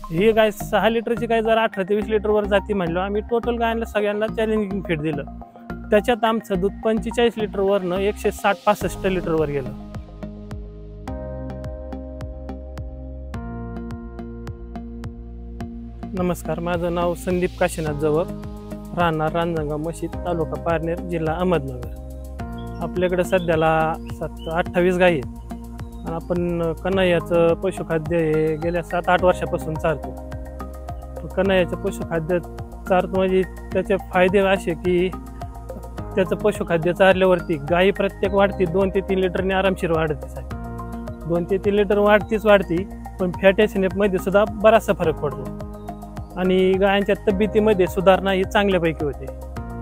ही गाय 6 लिटरची गाय जर 18 ते 20 लिटरवर जाती म्हणलो आम्ही टोटल गायांना सगळ्यांना चॅलेंजिंग फीड दिलं. त्याच्यात आमचं दूध 45 लिटरवरनं 160-65 लिटरवर गेलं. नमस्कार, माझं नाव संदीप काशीनाथ जवळ, राहणार रांजणगाव मशीद, तालुका पारनेर, जिल्हा अहमदनगर. आपल्याकडे सध्याला 28 गायी आहेत. आपण कन्हैयाचं पशुखाद्य हे गेल्या 7-8 वर्षापासून चालतो. कन्हैयाचं पशुखाद्य चालतो म्हणजे त्याचे फायदे असे की त्याचं पशुखाद्य चालल्यावरती गायी प्रत्येक वाढती 2 ते 3 लिटरने आरामशीर वाढतेच आहे. 2 ते 3 लिटर वाढती, पण फॅट एसिनेपमध्ये सुद्धा बराचसा फरक पडतो आणि गायांच्या तब्येतीमध्ये सुधारणा ही चांगल्यापैकी होते.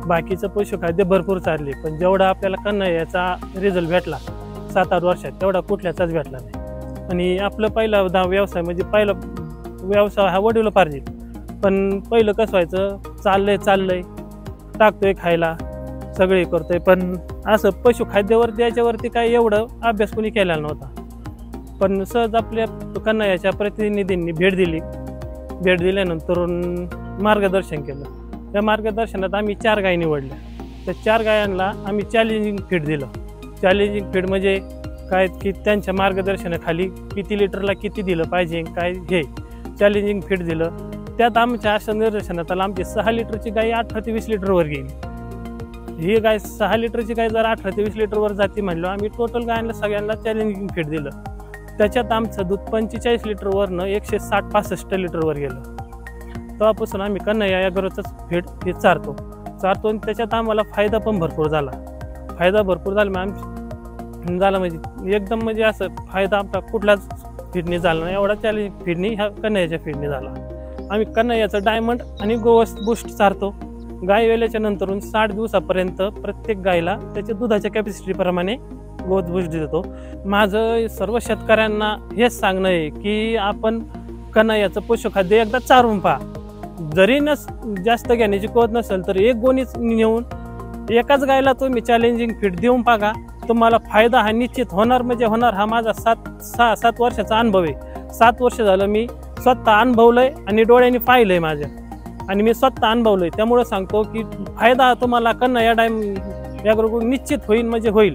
बाकीचं पशुखाद्य भरपूर चालले, पण जेवढा आपल्याला कन्हैयाचा रिझल्ट भेटला 7-8 वर्षात तेवढा कुठल्याचाच भेटला नाही. आणि आपलं पहिला व्यवसाय म्हणजे पहिला व्यवसाय हा वडिलोपार्जित. पण पहिलं कसं व्हायचं, चाललंय टाकतोय खायला, सगळे करतोय, पण असं पशुखाद्यावरती याच्यावरती काही एवढं अभ्यास कोणी केलेला नव्हता. पण सहज आपल्या कन्हैयाच्या प्रतिनिधींनी भेट दिल्यानंतर मार्गदर्शन केलं. त्या मार्गदर्शनात आम्ही 4 गायी निवडल्या. त्या 4 गायांना आम्ही चॅलेंजिंग फीड दिलं. चॅलेंजिंग फीड म्हणजे काय की त्यांच्या मार्गदर्शनाखाली किती लिटरला किती दिलं पाहिजे, काय हे चॅलेंजिंग फीड दिलं. त्यात आमच्या अशा निदर्शनात आलं, आमची 6 लिटरची गाय 18 ते 20 लिटरवर गेली. ही गाय 6 लिटरची गाय जर 18 ते 20 लिटरवर जाती म्हणलो आम्ही टोटल गायांना सगळ्यांना चॅलेंजिंग फीड दिलं. त्याच्यात आमचं दूध 45 लिटरवरनं 160-65 लिटरवर गेलं. तेव्हापासून आम्ही कन्हैया या गरोचंच फीड हे चारतो आणि त्याच्यात आम्हाला फायदा पण भरपूर झाला. म्हणजे एकदम म्हणजे असं फायदा आमचा कुठलाच फीडनी झाला नाही, एवढा चॅलेंजिंग फीडनी ह्या कन्हैयाच्या फीडनी झाला. आम्ही कन्हैयाचं डायमंड आणि गोवस बूस्ट चारतो. गाय वेल्याच्या नंतरून 60 दिवसापर्यंत प्रत्येक गायला त्याच्या दुधाच्या कॅपॅसिटीप्रमाणे गोवस बूस्ट देतो. माझं सर्व शेतकऱ्यांना हेच सांगणं आहे की आपण कन्हैयाचं पशुखाद्य एकदा चारून पहा. जरी जास्त घेण्याची कोत नसेल तर 1 गोणीच नेऊन एकाच गायला तुम्ही चॅलेंजिंग फीड देऊन बघा, तुम्हाला फायदा हा निश्चित होणार म्हणजे होणार. हा माझा 6-7 वर्षाचा अनुभव आहे. 7 वर्ष झालं मी स्वतः अनुभवलंय आणि डोळ्यांनी पाहिलंय माझ्या, आणि मी स्वतः अनुभवलंय. त्यामुळे सांगतो की फायदा तुम्हाला कन्हैया या निश्चित होईल म्हणजे होईल.